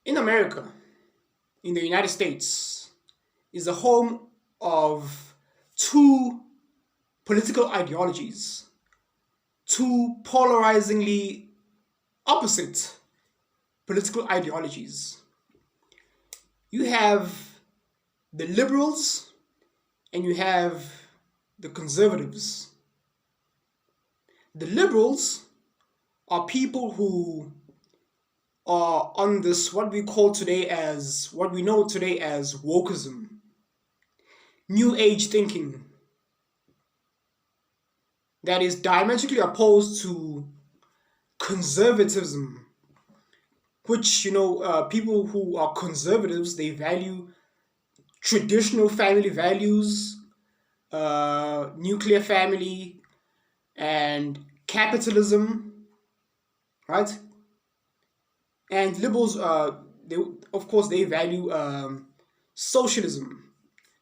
In America, in the United States, is the home of two political ideologies, two polarizingly opposite political ideologies. You have the liberals and you have the conservatives. The liberals are people who are on this what we know today as wokeism, new age thinking that is diametrically opposed to conservatism, which people who are conservatives, they value traditional family values, nuclear family, and capitalism, right? And liberals, they of course they value socialism,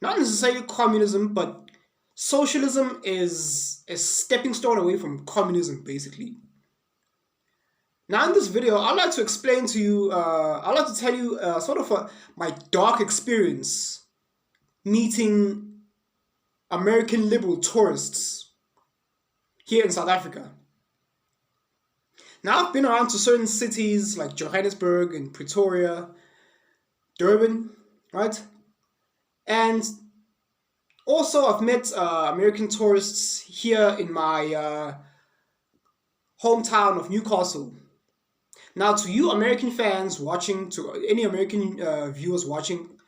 not necessarily communism, but socialism is a stepping stone away from communism, basically. Now, in this video, I'd like to explain to you, I'd like to tell you my dark experience meeting American liberal tourists here in South Africa. Now, I've been around to certain cities like Johannesburg and Pretoria, Durban, right? And also, I've met American tourists here in my hometown of Newcastle. Now, to you American fans watching, to any American viewers watching,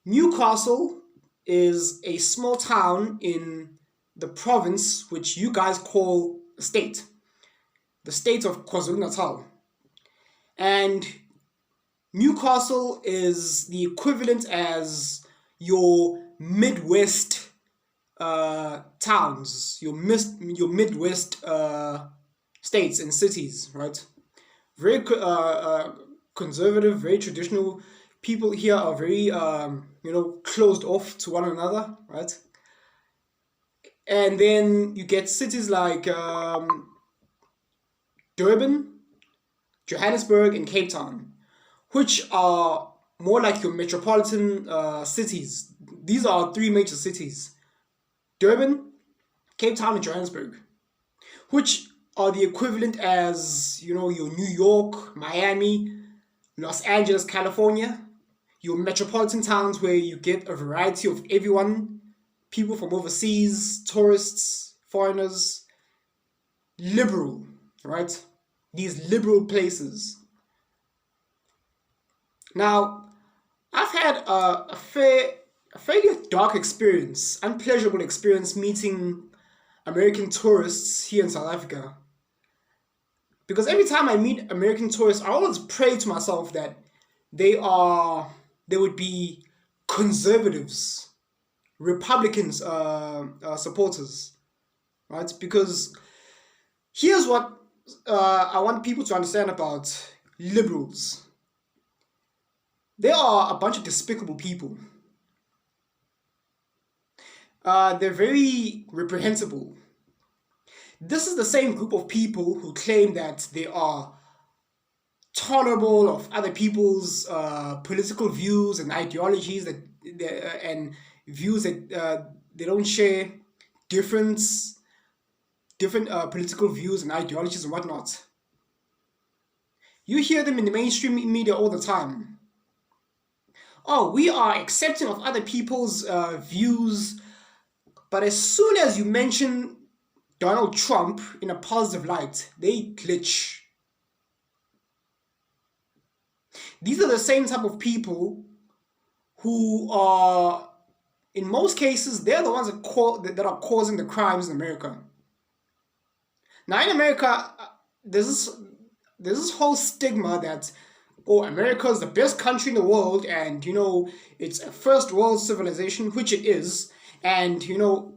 Newcastle is a small town in the province which you guys call a state, the state of KwaZulu-Natal. And Newcastle is the equivalent as your Midwest towns, your Midwest states and cities, right? Very conservative, very traditional. People here are very, closed off to one another, right? And then you get cities like Durban, Johannesburg, and Cape Town, which are more like your metropolitan cities. These are three major cities: Durban, Cape Town, and Johannesburg, which are the equivalent as, your New York, Miami, Los Angeles, California, your metropolitan towns where you get a variety of everyone, people from overseas, tourists, foreigners, liberal, right? These liberal places. Now, I've had a fairly dark experience, unpleasurable experience meeting American tourists here in South Africa. Because every time I meet American tourists, I always pray to myself that they would be conservatives, Republicans supporters, right? Because here's what I want people to understand about liberals. They are a bunch of despicable people. They're very reprehensible. This is the same group of people who claim that they are tolerable of other people's political views and ideologies and views that they don't share, different political views and ideologies and whatnot. You hear them in the mainstream media all the time. Oh, we are accepting of other people's views, but as soon as you mention Donald Trump in a positive light, they glitch. These are the same type of people who are, in most cases, they're the ones that are causing the crimes in America. Now, in America, there's this whole stigma that, oh, America is the best country in the world, and it's a first world civilization, which it is, and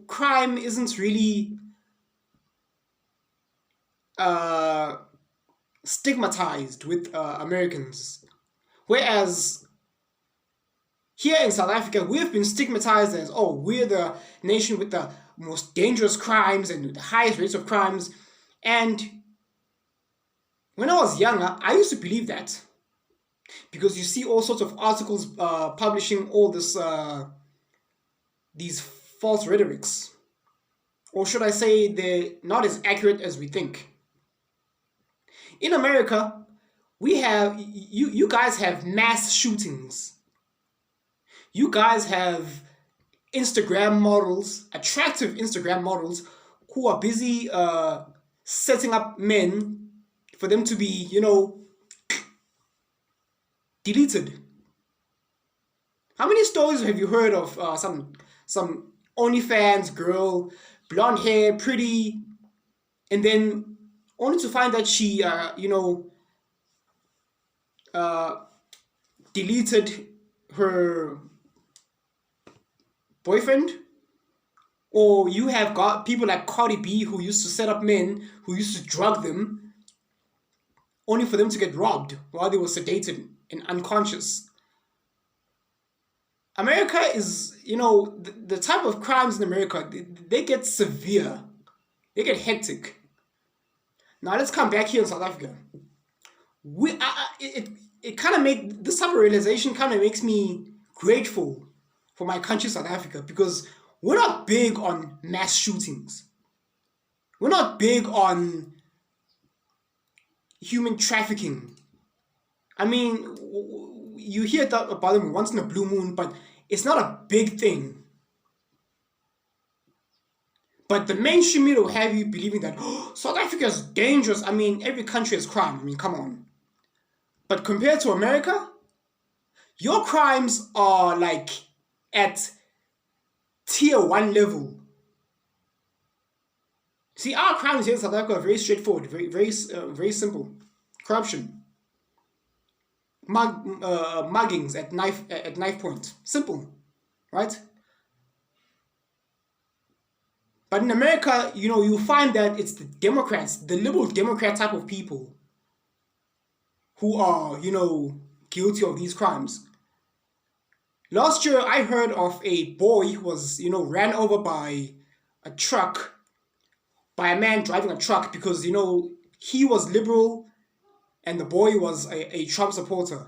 crime isn't really stigmatized with Americans. Whereas here in South Africa, we've been stigmatized as, oh, we're the nation with the most dangerous crimes and the highest rates of crimes. And when I was younger, I used to believe that. because you see all sorts of articles publishing all this these false rhetorics, or should I say, they're not as accurate as we think. In America, we have you guys have mass shootings. You guys have Instagram models, attractive Instagram models, who are busy setting up men for them to be, deleted. How many stories have you heard of some OnlyFans girl, blonde hair, pretty, and then only to find that she, uh, deleted her boyfriend? Or you have got people like Cardi B who used to set up men, who used to drug them, only for them to get robbed while they were sedated and unconscious. America is, the type of crimes in America, they get severe, they get hectic. Now let's come back here in South Africa. It kind of make this type of realization kind of makes me grateful for my country, South Africa, because we're not big on mass shootings. We're not big on human trafficking. I mean, you hear that about them once in a blue moon, but it's not a big thing. But the mainstream media will have you believing that, oh, South Africa is dangerous. I mean, every country has crime. I mean, come on. But compared to America, your crimes are like at tier one level. See, our crimes here in South Africa are very straightforward, very simple. Corruption, muggings at knife point, simple, right? But in America, you find that it's the Democrats, the liberal Democrat type of people, who are, guilty of these crimes. Last year, I heard of a boy who was, ran over by a truck, by a man driving a truck because, he was liberal and the boy was a Trump supporter.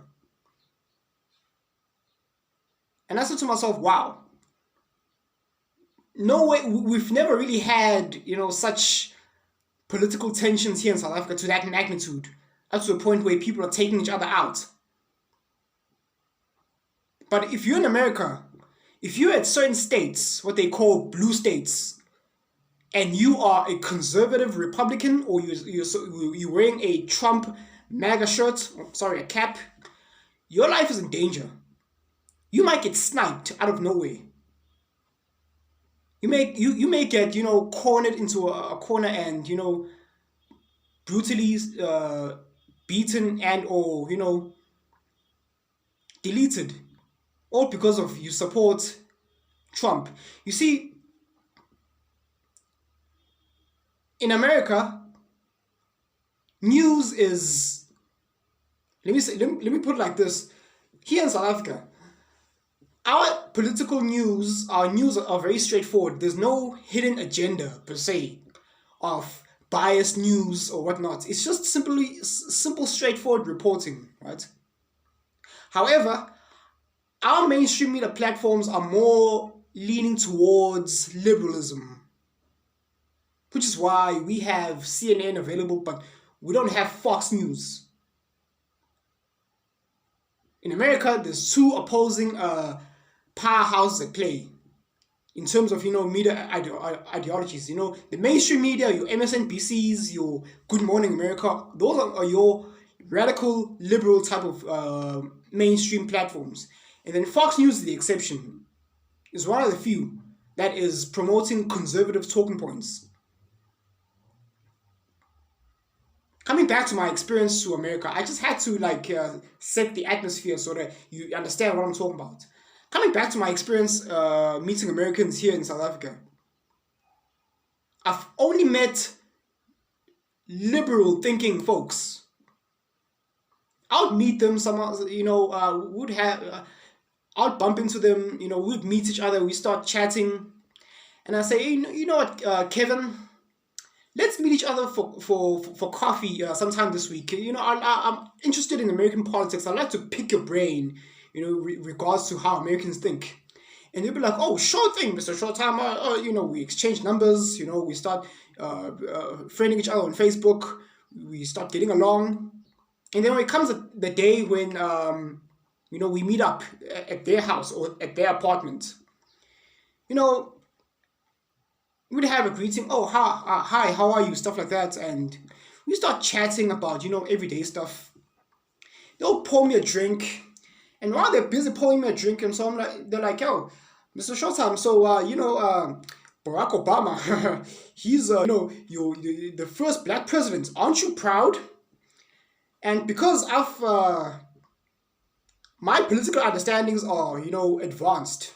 And I said to myself, wow, no way, we've never really had, such political tensions here in South Africa to that magnitude, up to a point where people are taking each other out. But if you're in America, if you're at certain states, what they call blue states, and you are a conservative Republican, or you're wearing a Trump MAGA shirt, sorry, a cap, your life is in danger. You might get sniped out of nowhere. You may get, cornered into a corner and, brutally beaten and or, deleted. All because of you support Trump. You see, in America, news is, let me put it like this. Here in South Africa, our political news, our news are very straightforward. There's no hidden agenda per se of biased news or whatnot. It's just simple, straightforward reporting, right? However, our mainstream media platforms are more leaning towards liberalism, which is why we have CNN available, but we don't have Fox News. In America, there's two opposing powerhouses at play in terms of, media ideologies. The mainstream media, your MSNBCs, your Good Morning America, those are your radical liberal type of mainstream platforms. And then Fox News is the exception. It's one of the few that is promoting conservative talking points. Coming back to my experience to America, I just had to set the atmosphere so that you understand what I'm talking about. Coming back to my experience meeting Americans here in South Africa, I've only met liberal thinking folks. I would meet them somehow, would have, I'd bump into them, we'd meet each other, we start chatting, and I say, hey, you know what, Kevin, let's meet each other for coffee sometime this week. I'm interested in American politics. I'd like to pick your brain, regards to how Americans think. And they'll be like, oh, sure thing, Mr. Showtime. We exchange numbers. We start friending each other on Facebook. We start getting along. And then when it comes to the day when, we meet up at their house or at their apartment, you know, we'd have a greeting. Oh, hi, how are you? Stuff like that. And we start chatting about, everyday stuff. They'll pour me a drink. And while they're busy pouring me a drink, and so they're like, yo, Mr. Showtime, so, Barack Obama, he's, the first black president. Aren't you proud? And because of my political understandings are, advanced,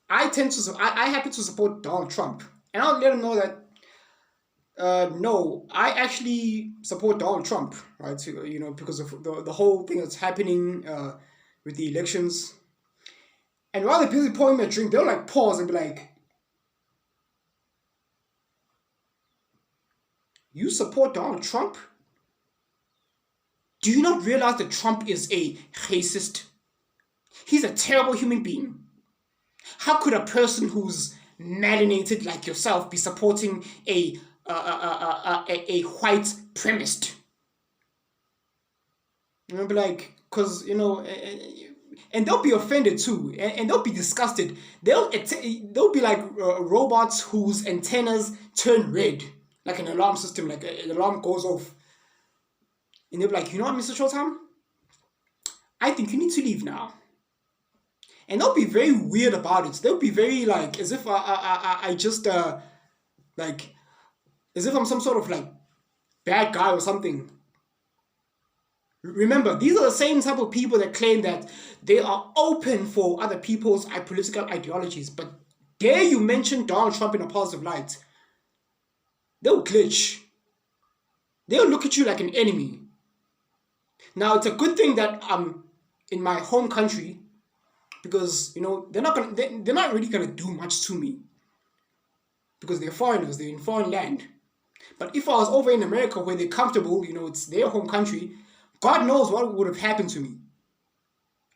I happen to support Donald Trump. And I'll let them know that, no, I actually support Donald Trump, right? So, because of the whole thing that's happening with the elections. And while they're busy pouring me a drink, they'll like pause and be like, you support Donald Trump? Do you not realize that Trump is a racist? He's a terrible human being. How could a person who's melanated like yourself be supporting a white premist? And I'll be like, because, and they'll be offended too, and they'll be disgusted. They'll be like robots whose antennas turn red, like an alarm system, like an alarm goes off. And they'll be like, you know what, Mr. Showtime? I think you need to leave now. And they'll be very weird about it. They'll be very like, as if I just, like, as if I'm some sort of like bad guy or something. Remember, these are the same type of people that claim that they are open for other people's political ideologies. But dare you mention Donald Trump in a positive light, they'll glitch. They'll look at you like an enemy. Now, it's a good thing that I'm in my home country, because they're not really gonna do much to me, because they're foreigners, they're in foreign land. But if I was over in America where they're comfortable, it's their home country, God knows what would have happened to me.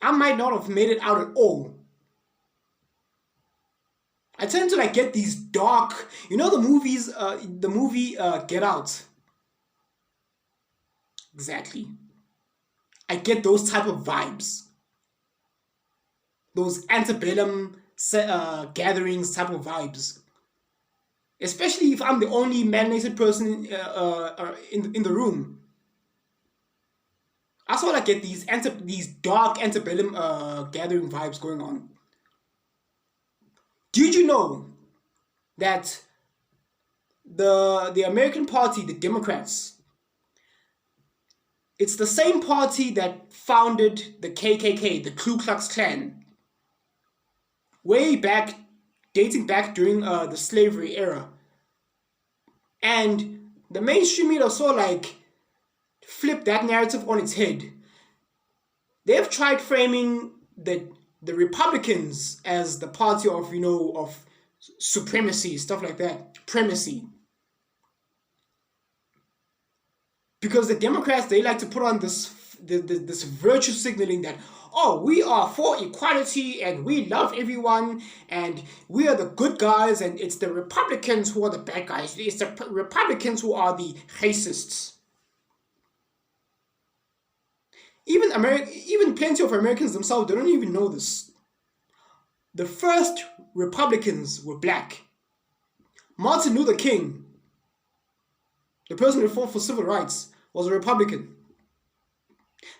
I might not have made it out at all. I tend to like get these dark, the movie Get Out. Exactly. I get those type of vibes. Those antebellum gatherings type of vibes. Especially if I'm the only melanated person in the room. I sort of get these dark antebellum gathering vibes going on. Did you know that the American Party, the Democrats, it's the same party that founded the KKK, the Ku Klux Klan, way back, dating back during the slavery era. And the mainstream media sort of like flip that narrative on its head. They've tried framing the Republicans as the party of of supremacy, stuff like that, primacy. Because the Democrats, they like to put on this virtue signaling that, oh, we are for equality and we love everyone and we are the good guys, and it's the Republicans who are the bad guys. It's the Republicans who are the racists. Even plenty of Americans themselves, they don't even know this. The first Republicans were black. Martin Luther King, the person who fought for civil rights, was a Republican.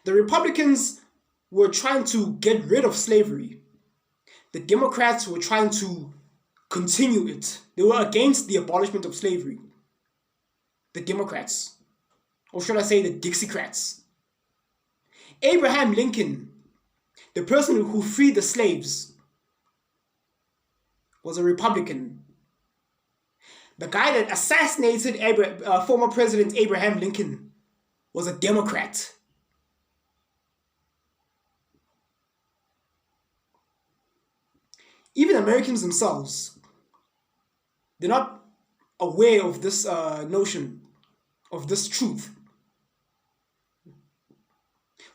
The Republicans were trying to get rid of slavery. The Democrats were trying to continue it. They were against the abolishment of slavery. The Democrats. Or should I say the Dixiecrats. Abraham Lincoln, the person who freed the slaves, was a Republican. The guy that assassinated former President Abraham Lincoln was a Democrat. Even Americans themselves, they're not aware of this notion, of this truth.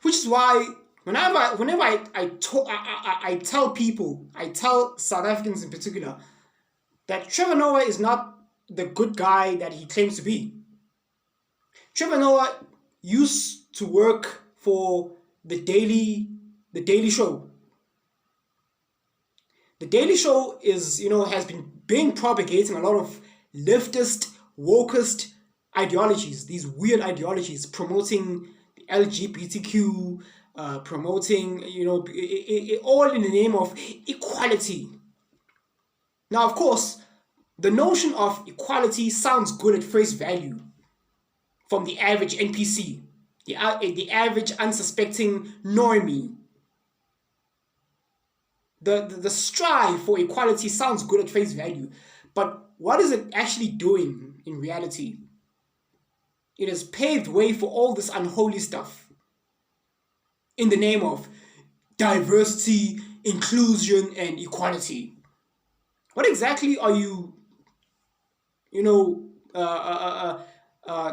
Which is why whenever I tell people, I tell South Africans in particular, that Trevor Noah is not the good guy that he claims to be. Trevor Noah used to work for the Daily Show. The Daily Show has been propagating a lot of leftist, wokest ideologies, these weird ideologies, promoting the LGBTQ, promoting, all in the name of equality. Now, of course, the notion of equality sounds good at face value from the average NPC, the average unsuspecting normie. The strive for equality sounds good at face value, but what is it actually doing in reality? It has paved way for all this unholy stuff in the name of diversity, inclusion, and equality. What exactly are you, you know,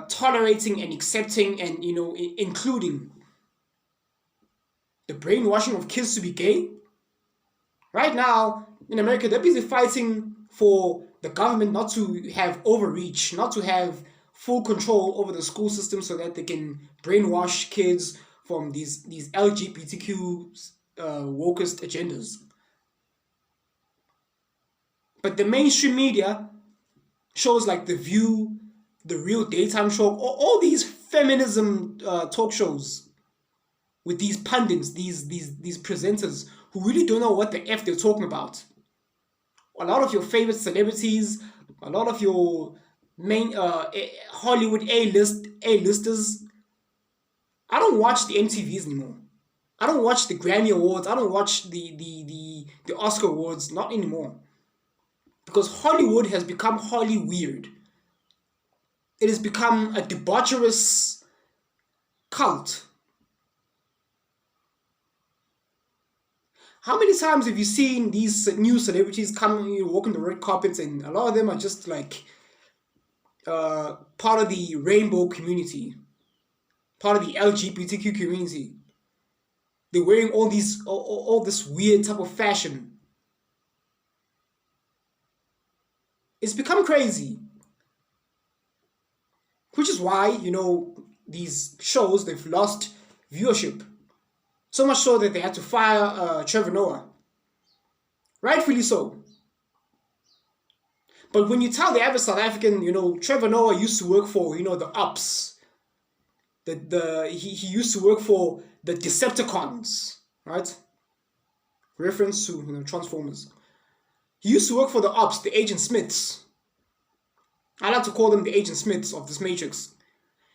tolerating and accepting and including? The brainwashing of kids to be gay? Right now, in America, they're busy fighting for the government not to have overreach, not to have full control over the school system so that they can brainwash kids from these LGBTQ wokest agendas. But the mainstream media, shows like The View, The Real Daytime Show, all these feminism talk shows with these pundits, these presenters who really don't know what the F they're talking about. A lot of your favorite celebrities, a lot of your main Hollywood A-listers. I don't watch the MTVs anymore. I don't watch the Grammy Awards. I don't watch the Oscar Awards. Not anymore. Because Hollywood has become Holly weird. It has become a debaucherous cult. How many times have you seen these new celebrities come, walking the red carpets, and a lot of them are just like part of the rainbow community, part of the LGBTQ community. They're wearing all this weird type of fashion. It's become crazy. Which is why, these shows, they've lost viewership. So much so that they had to fire Trevor Noah. Rightfully so. But when you tell the average South African, Trevor Noah used to work for, the Ops. He used to work for the Decepticons, right? Reference to, Transformers. He used to work for the Ops, the Agent Smiths. I like to call them the Agent Smiths of this Matrix.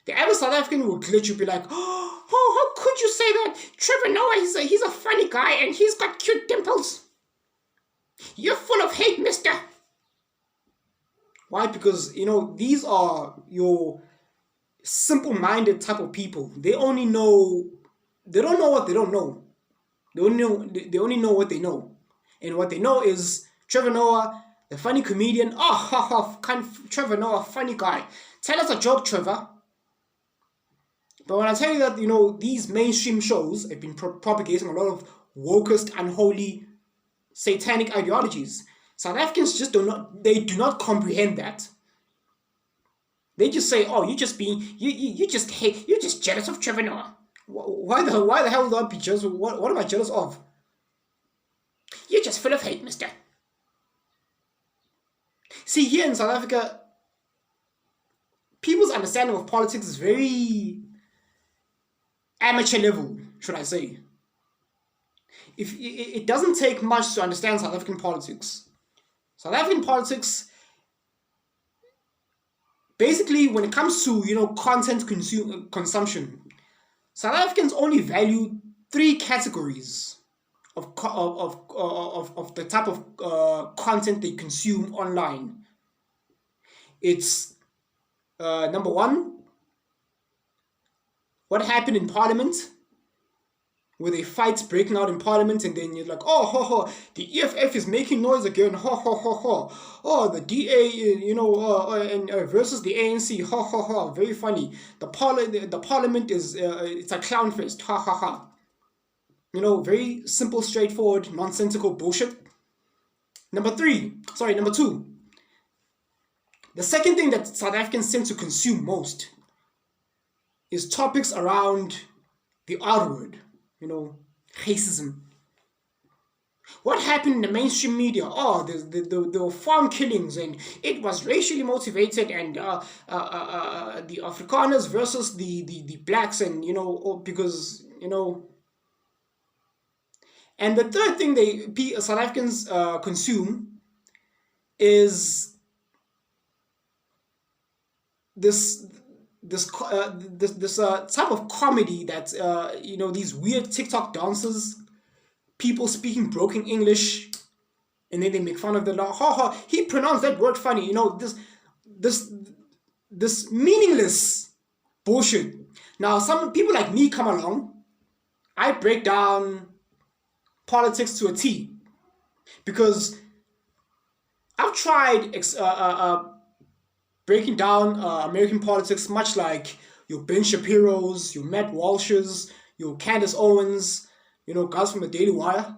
The average South African will glitch you, be like, oh, how could you say that? Trevor Noah, he's a funny guy and he's got cute dimples. You're full of hate, mister. Why? Because, these are your simple-minded type of people. They don't know what they don't know. They only know what they know. And what they know is Trevor Noah, the funny comedian. Trevor Noah, funny guy. Tell us a joke, Trevor. But when I tell you that, these mainstream shows have been propagating a lot of wokest, unholy, satanic ideologies, South Africans just do not comprehend that. They just say, oh, you just hate, you're just jealous of Trevor Noah. Why the hell would I be jealous? What am I jealous of? You're just full of hate, mister. See, here in South Africa, people's understanding of politics is very amateur level, should I say. If it doesn't take much to understand South African politics. South African politics, basically, when it comes to content consumption, South Africans only value 3 categories of the type of content they consume online. It's number 1, what happened in Parliament. where they fights breaking out in parliament, and then you're like, oh, ho, ho, the EFF is making noise again, ho, ho, ho, ho. Oh, the DA, and versus the ANC, ho, ho, ho. Very funny. The parliament is it's a clown fest, ha, ha, ha. Very simple, straightforward, nonsensical bullshit. Number two. The second thing that South Africans tend to consume most is topics around the R word, racism. What happened in the mainstream media? Oh, there were farm killings, and it was racially motivated, and the Afrikaners versus the blacks, and because. And the third thing South Africans consume is this this type of comedy that these weird TikTok dances, people speaking broken English, and then they make fun of the law. Ha ha! He pronounced that word funny. This meaningless bullshit. Now, some people like me come along. I break down politics to a T, because I've tried breaking down American politics, much like your Ben Shapiro's, your Matt Walsh's, your Candace Owens, guys from the Daily Wire.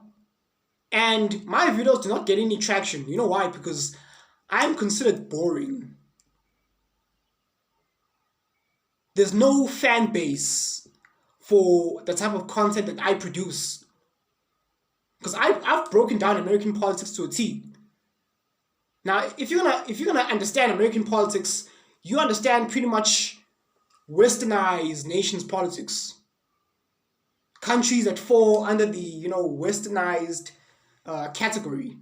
And my videos do not get any traction. You know why? Because I'm considered boring. There's no fan base for the type of content that I produce. Because I've broken down American politics to a T. Now, if you're gonna understand American politics, you understand pretty much westernized nations' politics. Countries that fall under the westernized category.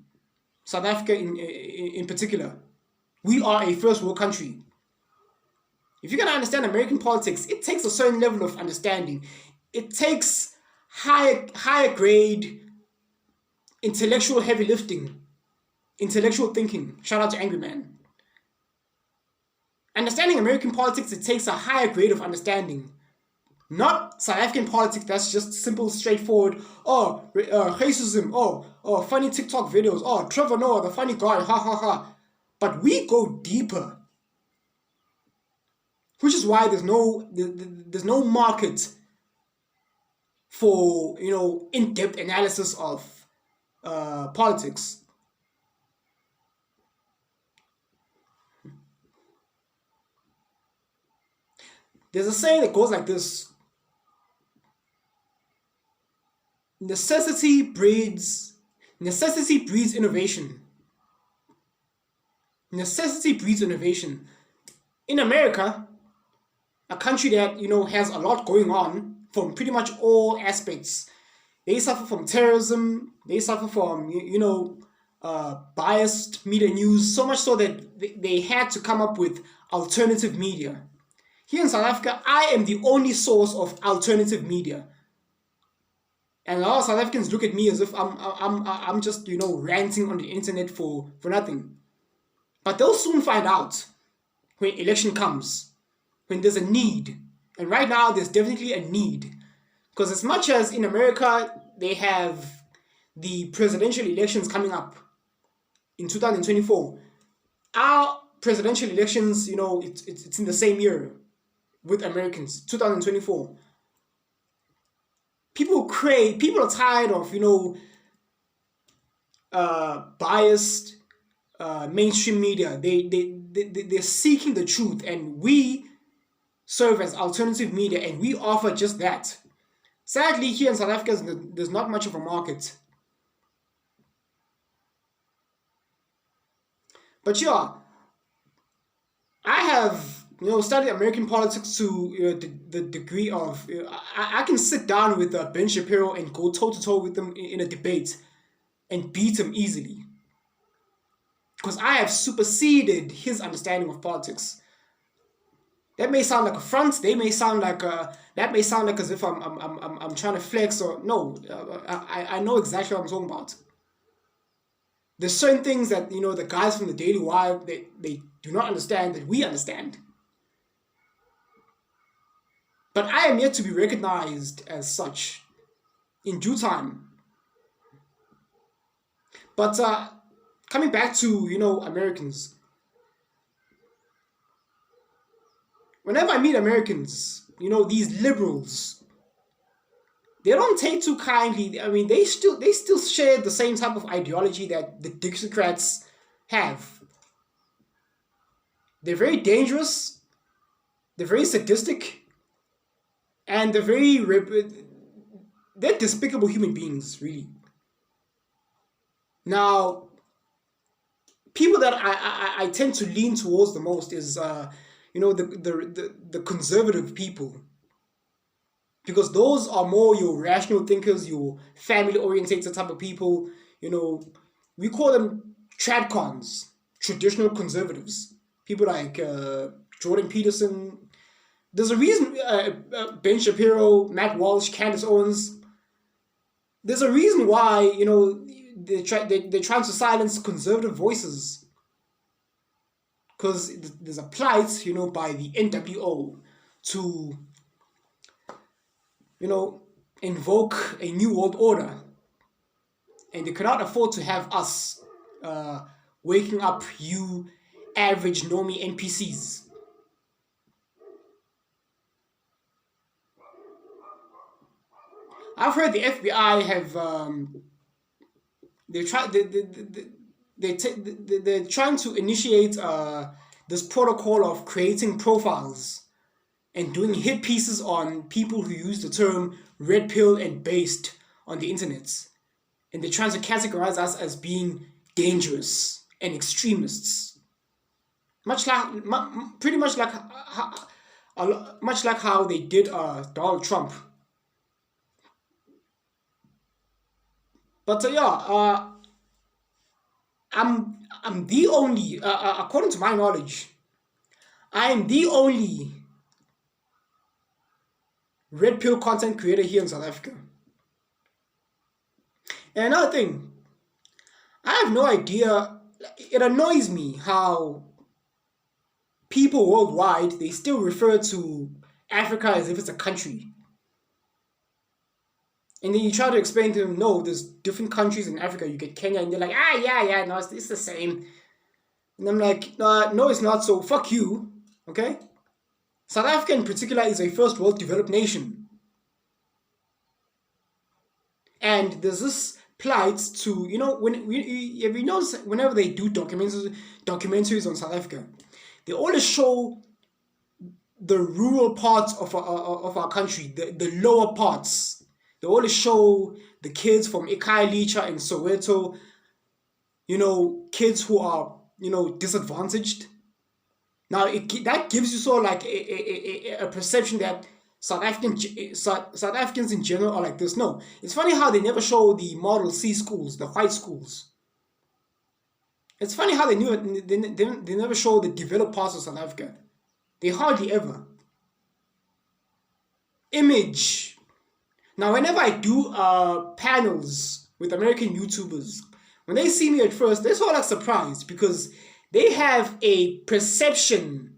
South Africa in particular. We are a first world country. If you're gonna understand American politics, it takes a certain level of understanding. It takes higher grade intellectual heavy lifting, intellectual thinking. Shout out to Angry Man. Understanding American politics, it takes a higher grade of understanding. Not South African politics that's just simple, straightforward, racism, funny TikTok videos, Trevor Noah, the funny guy, ha ha ha. But we go deeper. Which is why there's no market for, in-depth analysis of politics. There's a saying that goes like this: necessity breeds innovation. Necessity breeds innovation. In America, a country that has a lot going on from pretty much all aspects, they suffer from terrorism. They suffer from biased media news, so much so that they had to come up with alternative media. Here in South Africa, I am the only source of alternative media, and a lot of South Africans look at me as if I'm just ranting on the internet for nothing. But they'll soon find out when election comes, when there's a need, and right now there's definitely a need, because as much as in America they have the presidential elections coming up in 2024, our presidential elections, it's in the same year with Americans, 2024. People are tired of, biased mainstream media. They're seeking the truth, and we serve as alternative media, and we offer just that. Sadly, here in South Africa, there's not much of a market. But yeah, I have studied American politics to the degree of I can sit down with Ben Shapiro and go toe to toe with him in a debate and beat him easily, because I have superseded his understanding of politics. That may sound like a front. That may sound like as if I'm trying to flex, or no. I know exactly what I'm talking about. There's certain things that the guys from the Daily Wire they do not understand that we understand. But I am yet to be recognized as such. in due time. But coming back to Americans, whenever I meet Americans, these liberals, they don't take too kindly. I mean, they still share the same type of ideology that the Dixiecrats have. They're very dangerous. They're very sadistic, and they're despicable human beings, really. Now, people that I tend to lean towards the most is the conservative people, because those are more your rational thinkers, your family orientated type of people. You know, we call them tradcons, traditional conservatives. People like Jordan Peterson. There's a reason Ben Shapiro, Matt Walsh, Candace Owens. There's a reason why they're trying to silence conservative voices, because there's a plight by the NWO to invoke a new world order, and they cannot afford to have us waking up you average normie NPCs. I've heard the FBI have they try they're trying to initiate this protocol of creating profiles and doing hit pieces on people who use the term red pill and based on the internet, and they're trying to categorize us as being dangerous and extremists, much like pretty much like much like how they did Donald Trump. But yeah, I'm the only, according to my knowledge, I am the only red pill content creator here in South Africa. And another thing, I have no idea. It annoys me how people worldwide, they still refer to Africa as if it's a country. And then you try to explain to them, no, there's different countries in Africa. You get Kenya, and they're like, yeah, no, it's the same. And I'm like, no, it's not. So fuck you, okay? South Africa in particular is a first world developed nation. And there's this plight to, have you noticed whenever they do documentaries on South Africa, they always show the rural parts of our country, the lower parts. They always show the kids from Ikhayelitsha and Soweto, kids who are, disadvantaged. Now, that gives you sort of like a perception that South Africans in general are like this. No, it's funny how they never show the Model C schools, the white schools. It's funny how they never show the developed parts of South Africa. They hardly ever. Image. Now, whenever I do panels with American YouTubers, when they see me at first, they're sort of like surprised, because they have a perception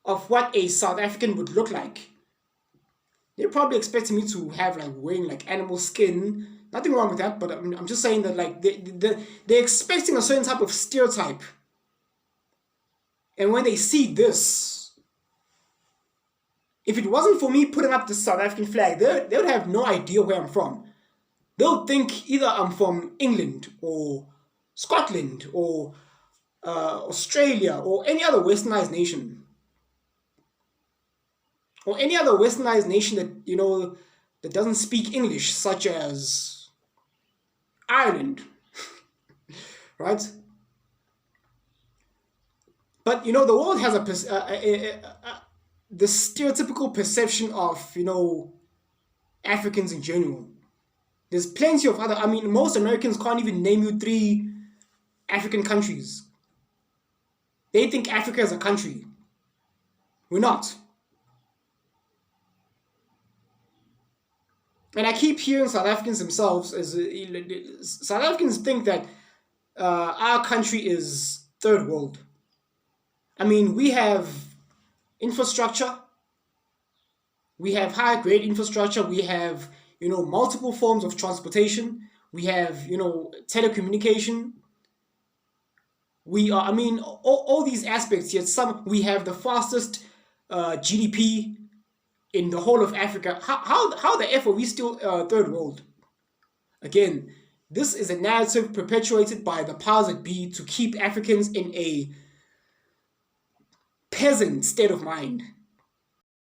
of what a South African would look like. They're probably expecting me to have like wearing like animal skin. Nothing wrong with that, but I'm just saying that like they're expecting a certain type of stereotype. And when they see this, if it wasn't for me putting up the South African flag, they would have no idea where I'm from. They'll think either I'm from England or Scotland or Australia or any other westernized nation. Or any other westernized nation that, that doesn't speak English, such as Ireland. Right? But, the world has the stereotypical perception of, Africans in general. There's plenty of other, most Americans can't even name you 3 African countries. They think Africa is a country. We're not. And I keep hearing South Africans themselves, South Africans think that our country is third world. We have infrastructure. We have high grade infrastructure. We have, multiple forms of transportation. We have, telecommunication. We are, I mean, all these aspects. Yet we have the fastest GDP in the whole of Africa. How the F are we still third world? Again, this is a narrative perpetuated by the powers that be to keep Africans in a peasant state of mind.